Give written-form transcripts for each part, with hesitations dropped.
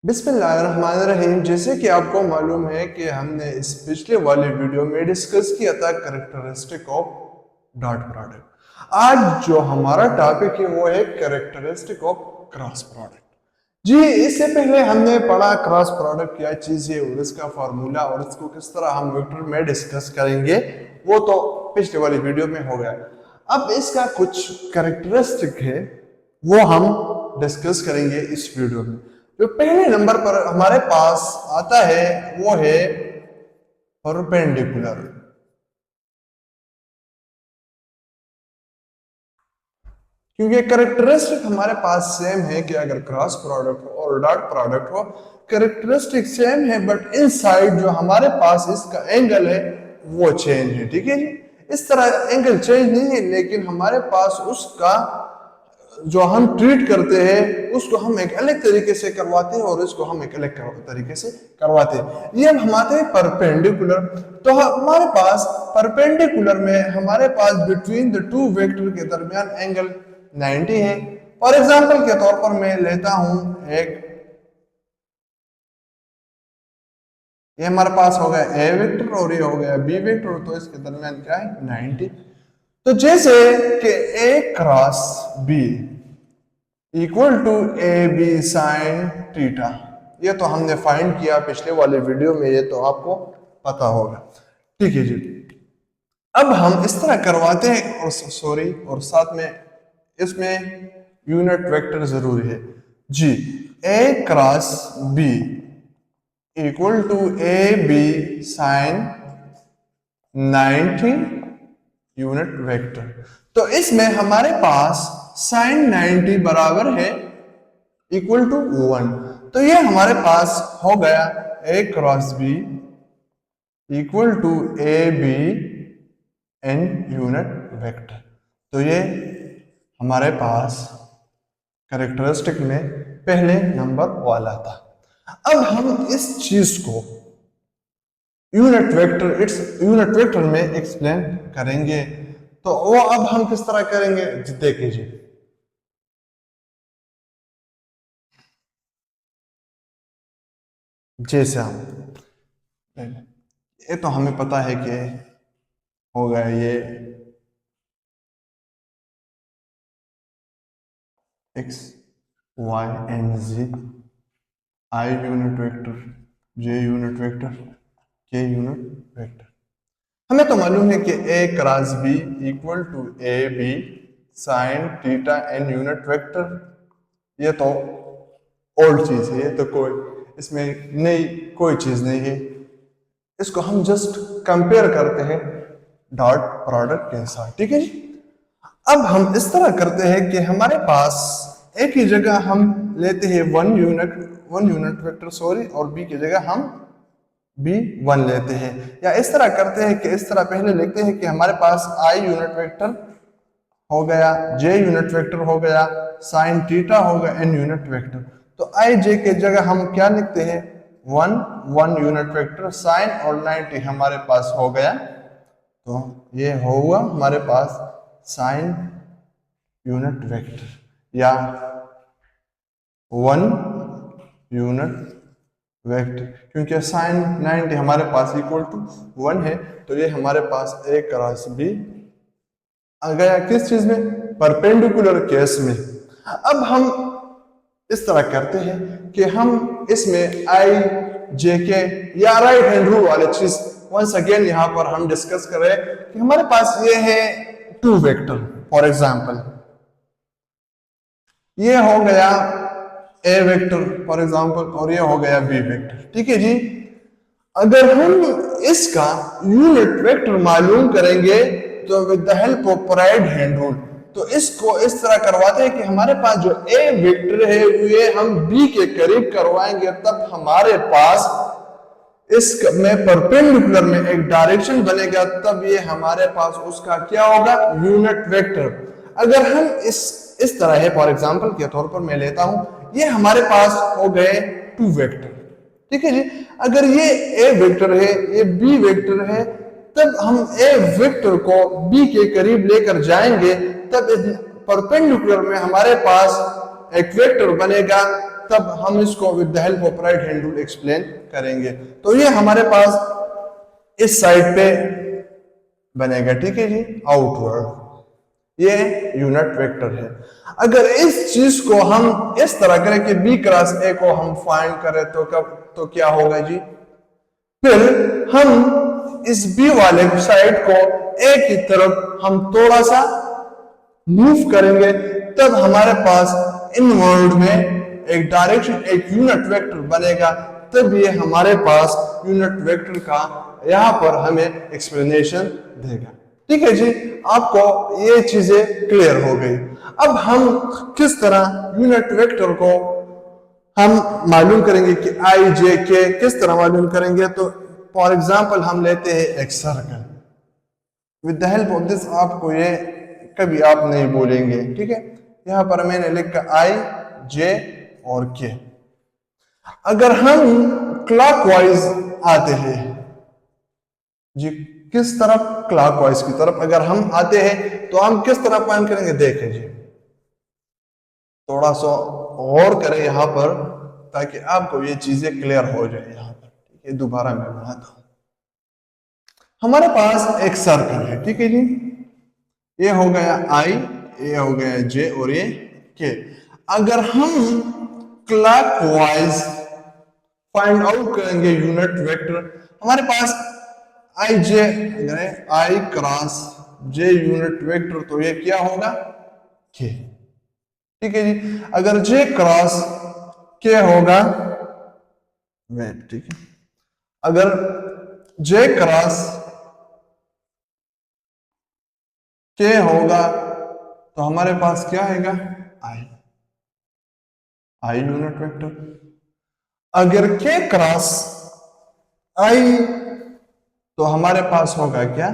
बिस्मिल्लाहिर्रहमानिर्रहीम। जैसे कि आपको मालूम है कि हमने इस पिछले वाले वीडियो में डिस्कस किया था कैरेक्टरिस्टिक ऑफ डॉट प्रोडक्ट। आज जो हमारा टॉपिक है वो है कैरेक्टरिस्टिक ऑफ क्रॉस प्रोडक्ट। जी, इससे पहले हमने पढ़ा क्रॉस प्रोडक्ट क्या चीज है और इसका फार्मूला और इसको किस तरह हम वेक्टर में डिस्कस करेंगे, वो तो पिछले वाली वीडियो में हो गया। अब इसका कुछ कैरेक्टरिस्टिक है वो हम डिस्कस करेंगे इस वीडियो में। जो पहले नंबर पर हमारे पास आता है वो है परपेंडिकुलर। क्योंकि कैरेक्टरिस्टिक हमारे पास सेम है कि अगर क्रॉस प्रोडक्ट हो और डॉट प्रोडक्ट हो, कैरेक्टरिस्टिक सेम है, बट इनसाइड जो हमारे पास इसका एंगल है वो चेंज है। ठीक है जी, इस तरह एंगल चेंज नहीं है, लेकिन हमारे पास उसका जो हम ट्रीट करते हैं उसको हम एक अलग तरीके से करवाते हैं और इसको हम एक अलग तरीके से करवाते हैं। ये हम हमारे परपेंडिकुलर, तो हमारे पास परपेंडिकुलर में हमारे पास बिटवीन द टू वेक्टर के दरमियान एंगल 90 है। फॉर एग्जांपल के तौर पर मैं लेता हूं एक, ये हमारे पास हो गया ए वेक्टर और ये हो गया बी वेक्टर, तो इसके दरमियान क्या है 90। तो जैसे कि A cross B equal to A B sine theta, ये तो हमने फाइंड किया पिछले वाले वीडियो में, ये तो आपको पता होगा। ठीक है जी, अब हम इस तरह करवाते हैं और सॉरी, और साथ में इसमें यूनिट वेक्टर जरूरी है जी। A cross B equal to A B sine 90 unit vector. तो इसमें हमारे पास साइन 90 बराबर है इक्वल टू 1, तो ये हमारे पास हो गया A cross B equal to A B N unit vector. तो ये हमारे पास कैरेक्टरिस्टिक में पहले नंबर वाला था। अब हम इस चीज को यूनिट वेक्टर में एक्सप्लेन करेंगे, तो वो अब हम किस तरह करेंगे देखिए जी। जैसे हम, ये तो हमें पता है कि हो गया ये X Y and Z, I unit vector, J unit vector, K unit vector. हमें तो मालूम है कि A cross B equal to A B sine theta N unit vector. ये तो ओल्ड चीज है, ये तो कोई इसमें नई कोई चीज नहीं है। इसको हम जस्ट कंपेयर करते हैं डॉट प्रोडक्ट के साथ। ठीक है जी, अब हम इस तरह करते हैं कि हमारे पास एक ही जगह हम लेते हैं वन यूनिट वेक्टर सॉरी, और बी की जगह हम b1 लेते हैं, या इस तरह करते हैं कि इस तरह पहले लिखते हैं कि हमारे पास i यूनिट वेक्टर हो गया, j यूनिट वेक्टर हो गया, साइन थीटा हो गया, n यूनिट वेक्टर। तो i j के जगह हम क्या लिखते हैं 1 यूनिट वेक्टर, साइन और 90 हमारे पास हो गया, तो ये होगा हमारे पास साइन यूनिट वेक्टर या 1 यूनिट वेक्टर, क्योंकि साइन 90 हमारे पास इक्वल टू 1 है, तो ये हमारे पास ए क्रॉस बी आ गया किस चीज में, परपेंडिकुलर केस में। अब हम इस तरह करते हैं कि हम इसमें आई जे के या राइट हैंड रूल वाले चीज वंस अगेन यहां पर हम डिस्कस कर रहे हैं कि हमारे पास ये है टू वेक्टर। फॉर एग्जांपल ये हो गया ए वेक्टर फॉर एग्जांपल, और ये हो गया बी वेक्टर। ठीक है जी, अगर हम इसका यूनिट वेक्टर मालूम करेंगे तो with the help of right hand rule, तो इसको इस तरह करवाते हैं कि हमारे पास जो ए वेक्टर है ये हम बी के करीब करवाएंगे, तब हमारे पास इसमें परपेंडिकुलर में एक डायरेक्शन बनेगा, तब ये हमारे पास उसका क्या होगा यूनिट वेक्टर। अगर हम इस तरह है, फॉर एग्जांपल के तौर पर मैं लेता हूं, ये हमारे पास हो गए टू वेक्टर। ठीक है जी, अगर ये ए वेक्टर है ये बी वेक्टर है, तब हम ए वेक्टर को बी के करीब लेकर जाएंगे, तब परपेंडिकुलर में हमारे पास एक वेक्टर बनेगा, तब हम इसको with the help of right hand rule explain करेंगे। तो ये हमारे पास इस साइड पे बनेगा, ठीक है जी, आउटवर्ड, ये यूनिट वेक्टर है। अगर इस चीज को हम इस तरह करें कि बी क्रॉस ए को हम फाइंड करें तो क्या होगा जी, फिर हम इस बी वाले साइड को ए की तरफ हम थोड़ा सा मूव करेंगे, तब हमारे पास इनवर्ड में एक डायरेक्शन, एक यूनिट वेक्टर बनेगा। तब ये हमारे पास यूनिट वेक्टर का यहां पर हमें एक्सप्लेनेशन देगा। ठीक है जी, आपको ये चीजें क्लियर हो गई। अब हम किस तरह यूनिट वेक्टर को हम मालूम करेंगे कि आई जे के किस तरह मालूम करेंगे। तो फॉर एग्जांपल हम लेते हैं एक circle, with the help of this आपको ये कभी आप नहीं बोलेंगे, ठीक है। यहां पर मैंने लिखा आई जे और के। अगर हम क्लॉकवाइज आते हैं जी, किस तरफ, क्लॉकवाइज की तरफ अगर हम आते हैं तो हम किस तरह पॉइंट करेंगे, देखें जी, थोड़ा सा और करें यहां पर ताकि आपको ये चीजें क्लियर हो जाए। यहां पर ठीक है, दोबारा मैं बनाता हूं। हमारे पास एक सर्कल है, ठीक है जी, ये हो गया आई, ये हो गया जे और ये के। अगर हम क्लॉकवाइज फाइंड आउट करेंगे यूनिट वेक्टर, हमारे पास आई जे, अगर आई क्रॉस जे यूनिट वेक्टर तो ये क्या होगा, के, ठीक है जी। अगर जे क्रॉस के होगा, वेट, ठीक है, अगर जे क्रॉस के होगा तो हमारे पास क्या आएगा, आई, आई यूनिट वेक्टर। अगर के क्रॉस आई तो हमारे पास होगा क्या,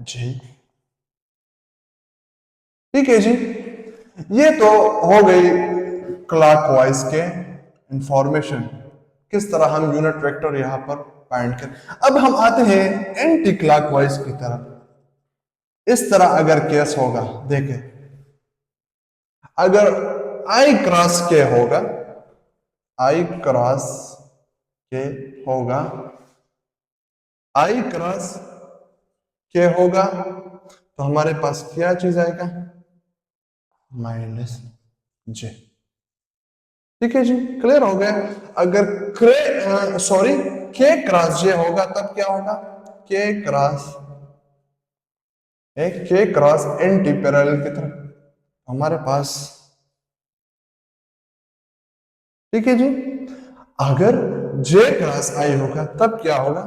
जे, ठीक है जी। ये तो हो गई क्लॉकवाइज के इंफॉर्मेशन, किस तरह हम यूनिट वेक्टर यहां पर फाइंड करें। अब हम आते हैं एंटी क्लॉकवाइज की तरफ। इस तरह अगर केस होगा, देखें, अगर आई क्रॉस के होगा, आई क्रॉस के होगा, आई क्रॉस के होगा तो हमारे पास क्या चीज आएगा, माइनस जे, ठीक है जी, क्लियर हो गया। अगर के क्रॉस जे होगा तब क्या होगा, के क्रॉस, एक के क्रॉस एंटी पैरेलल की तरफ हमारे पास, ठीक है जी। अगर जे क्रॉस आई होगा तब क्या होगा,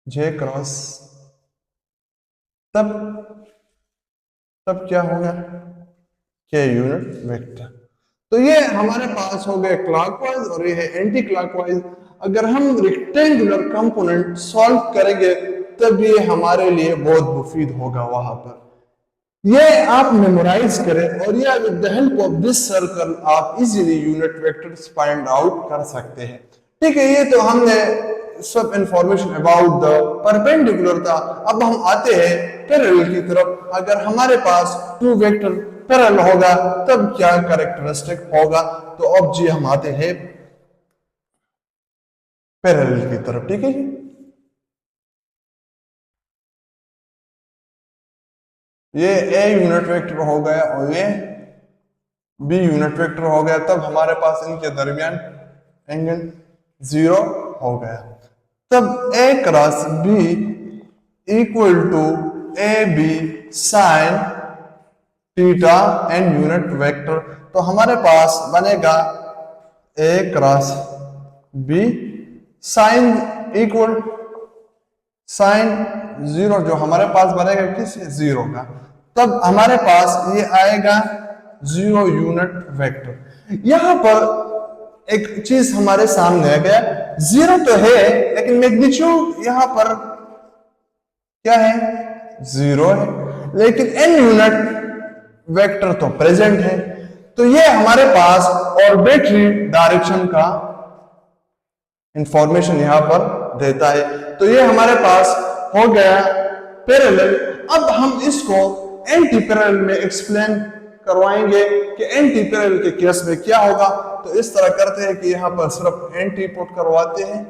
जे क्रॉस, तब क्या होगा, के यूनिट वेक्टर। तो ये हमारे पास हो गए क्लॉकवाइज और ये है एंटी क्लॉकवाइज। अगर हम रेक्टेंगुलर कंपोनेंट सॉल्व करेंगे तब ये हमारे लिए बहुत मुफीद होगा वहां पर। ये आप मेमोराइज करें और ये with the help of this circle आप easily unit vectors find out कर सकते हैं। ठीक है, ये तो हमने सब इंफॉर्मेशन अबाउट द परपेंडिकुलर था। अब हम आते हैं पैरेलल की तरफ। अगर हमारे पास टू वेक्टर पैरेलल होगा तब क्या कैरेक्टरिस्टिक होगा। तो अब जी हम आते हैं पैरेलल की तरफ, ठीक है जी। ये ए यूनिट वेक्टर हो गया और ये बी यूनिट वेक्टर हो गया, तब हमारे पास इनके दरमियान एंगल 0 हो गया। तब A cross B equal to A B sine theta and unit vector. तो हमारे पास बनेगा A cross B sine equal sine 0, जो हमारे पास बनेगा किस 0 का। तब हमारे पास ये आएगा 0 यूनिट वेक्टर। यहां पर एक चीज हमारे सामने आ गया, 0 तो है लेकिन मैग्नीट्यूड यहां पर क्या है, 0 है, लेकिन n यूनिट वेक्टर तो प्रेजेंट है। तो ये हमारे पास ऑर्बिटरी डायरेक्शन का इंफॉर्मेशन यहां पर देता है। तो ये हमारे पास हो गया पैरेलल। अब हम इसको एंटी पैरेलल में एक्सप्लेन करवाएंगे कि एंटी पैरेलल के केस में क्या होगा। तो इस तरह करते हैं कि यहाँ पर सिर्फ एंटी पुट करवाते हैं,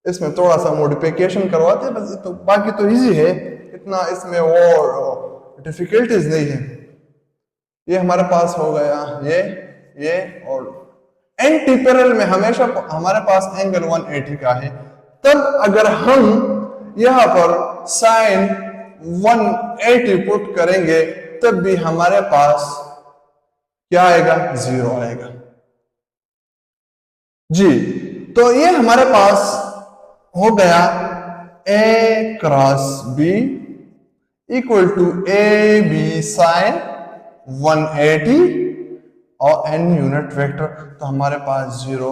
इसमें थोड़ा सा मॉडिफिकेशन करवाते हैं बस, तो बाकी तो इजी है, इतना इसमें वो डिफिकल्टीज नहीं है। ये हमारे पास हो गया ये और एंटी पैरेलल में हमेशा हमारे पास एंगल 180 का है। तब अगर हम यहां पर साइन 180 पुट करेंगे तब भी हमारे पास क्या आएगा, 0 आएगा जी। तो ये हमारे पास हो गया a cross b equal to A B sine 180 और n यूनिट वेक्टर, तो हमारे पास 0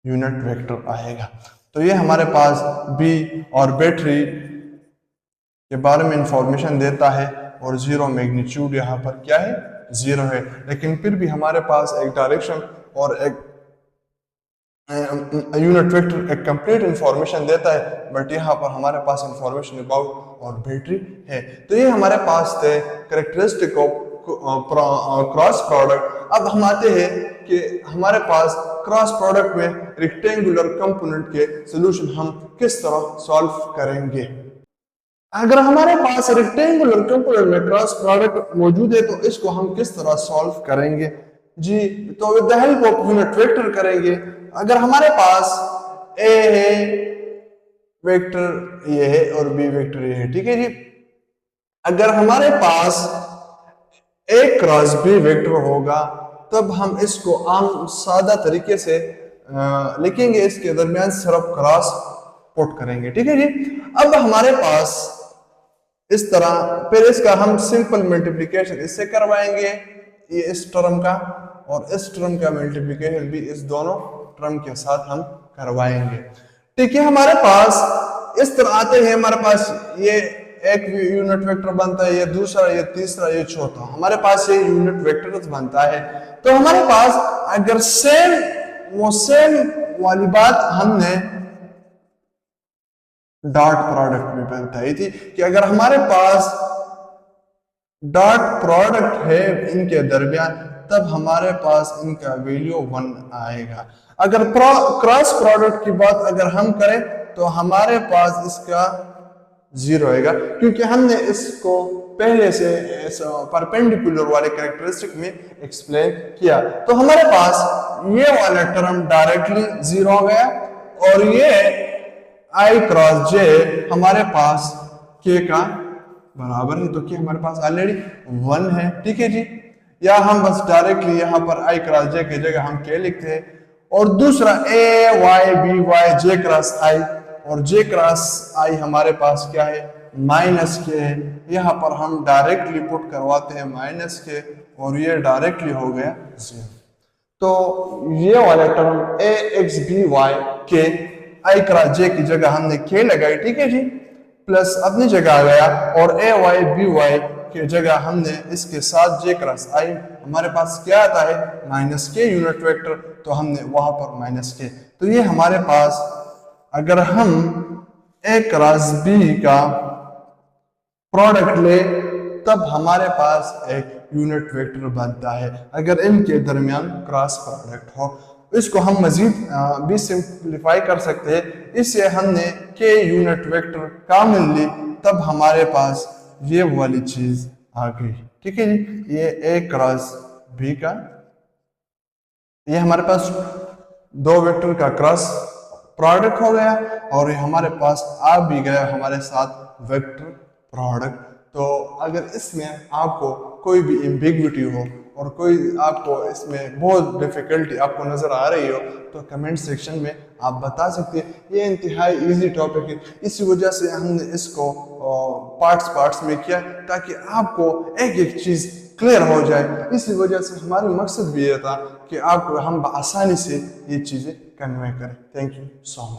यूनिट वेक्टर आएगा। तो ये हमारे पास b और बैटरी के बारे में इंफॉर्मेशन देता है और 0 मैग्नीट्यूड यहाँ पर क्या है, 0 है। लेकिन फिर भी हमारे पास एक डायरेक्शन और एक यूनिट वेक्टर एक कंप्लीट इंफॉर्मेशन देता है, बट यहाँ पर हमारे पास इंफॉर्मेशन अबाउट और बैटरी है। तो ये हमारे पास थे कैरेक्टरिस्टिक ऑफ क्रॉस प्रोडक्ट। अब हम आते हैं कि हमारे पास क्रॉस प्रोडक्ट में रेक्टेंगुलर कंपोनेंट के सॉल्यूशन हम किस तरह सॉल्व करेंगे। अगर हमारे पास रेक्टेंगुलर कंपोनेंट में क्रॉस प्रोडक्ट मौजूद है तो इसको हम किस तरह सॉल्व करेंगे जी। तो with the help of unit vector करेंगे। अगर हमारे पास ए है वेक्टर ये है और बी वेक्टर ये है, ठीक है जी। अगर हमारे पास ए क्रॉस बी वेक्टर होगा तब हम इसको आम सादा तरीके से लिखेंगे, इसके दरमियान सिर्फ क्रॉस पुट करेंगे, ठीक है जी। अब हमारे पास इस तरह फिर इसका हम सिंपल मल्टीप्लिकेशन इससे करवाएंगे, ये इस टर्म का और इस टर्म का मल्टीप्लिकेशन भी इस दोनों टर्म के साथ हम करवाएंगे, ठीक है। हमारे पास इस तरह आते हैं, हमारे पास ये एक यूनिट वेक्टर बनता है, ये दूसरा, ये तीसरा, ये चौथा, हमारे पास ये यूनिट वेक्टर बनता है। तो हमारे पास अगर सेम वाली बात हमने डॉट प्रोडक्ट में बताई थी कि अगर हमारे पास डॉट प्रोडक्ट है इनके दरमियान तब हमारे पास इनका वैल्यू 1 आएगा। अगर क्रॉस प्रोडक्ट की बात अगर हम करें तो हमारे पास इसका 0 आएगा, क्योंकि हमने इसको पहले से परपेंडिकुलर वाले कैरेक्टरिस्टिक में एक्सप्लेन किया। तो हमारे पास ये वाला टर्म डायरेक्टली 0 हो गया और ये आई क्रॉस जे हमारे पास के का बराबर है, तो क्या हमारे पास ऑलरेडी 1 है, ठीक है जी। या हम बस डायरेक्टली यहाँ पर आई क्रॉस जे की जगह हम के लिखते हैं और दूसरा ए वाई बी वाई जे क्रॉस आई, और जे क्रॉस आई हमारे पास क्या है, माइनस के है। यहाँ पर हम डायरेक्टली पुट करवाते हैं माइनस के और ये डायरेक्टली हो गया 0। तो ये वाला टर्म ए एक्स बी वाई के आई क्रॉस जे की जगह हमने के लगाई, ठीक है जी, प्लस अपनी जगह आ गया और ए वाई बी वाई की जगह हमने इसके साथ जे क्रॉस आई, हमारे पास क्या आता है माइनस के यूनिट वेक्टर, तो हमने वहां पर माइनस के। तो ये हमारे पास अगर हम ए क्रॉस बी का प्रोडक्ट ले तब हमारे पास एक यूनिट वेक्टर बनता है अगर इनके दरमियान क्रॉस प्रोडक्ट हो। इसको हम मजीद भी सिंप्लीफाई कर सकते हैं, इससे हमने के यूनिट वेक्टर कामिल ली तब हमारे पास ये वाली चीज आ गई, ठीक है जी। ये ए क्रॉस बी का, ये हमारे पास दो वेक्टर का क्रॉस प्रोडक्ट हो गया और ये हमारे पास आ भी गया हमारे साथ वेक्टर प्रोडक्ट। तो अगर इसमें आपको कोई भी एम्बिग्विटी हो और कोई आपको इसमें बहुत डिफिकल्टी आपको नजर आ रही हो तो कमेंट सेक्शन में आप बता सकते हैं। ये इंतहाई इजी टॉपिक है, इसी वजह से हमने इसको पार्ट्स में किया ताकि आपको एक एक चीज क्लियर हो जाए। इसी वजह से हमारा मकसद भी ये था कि आपको हम आसानी से ये चीजें कन्वे करें। Thank you so much.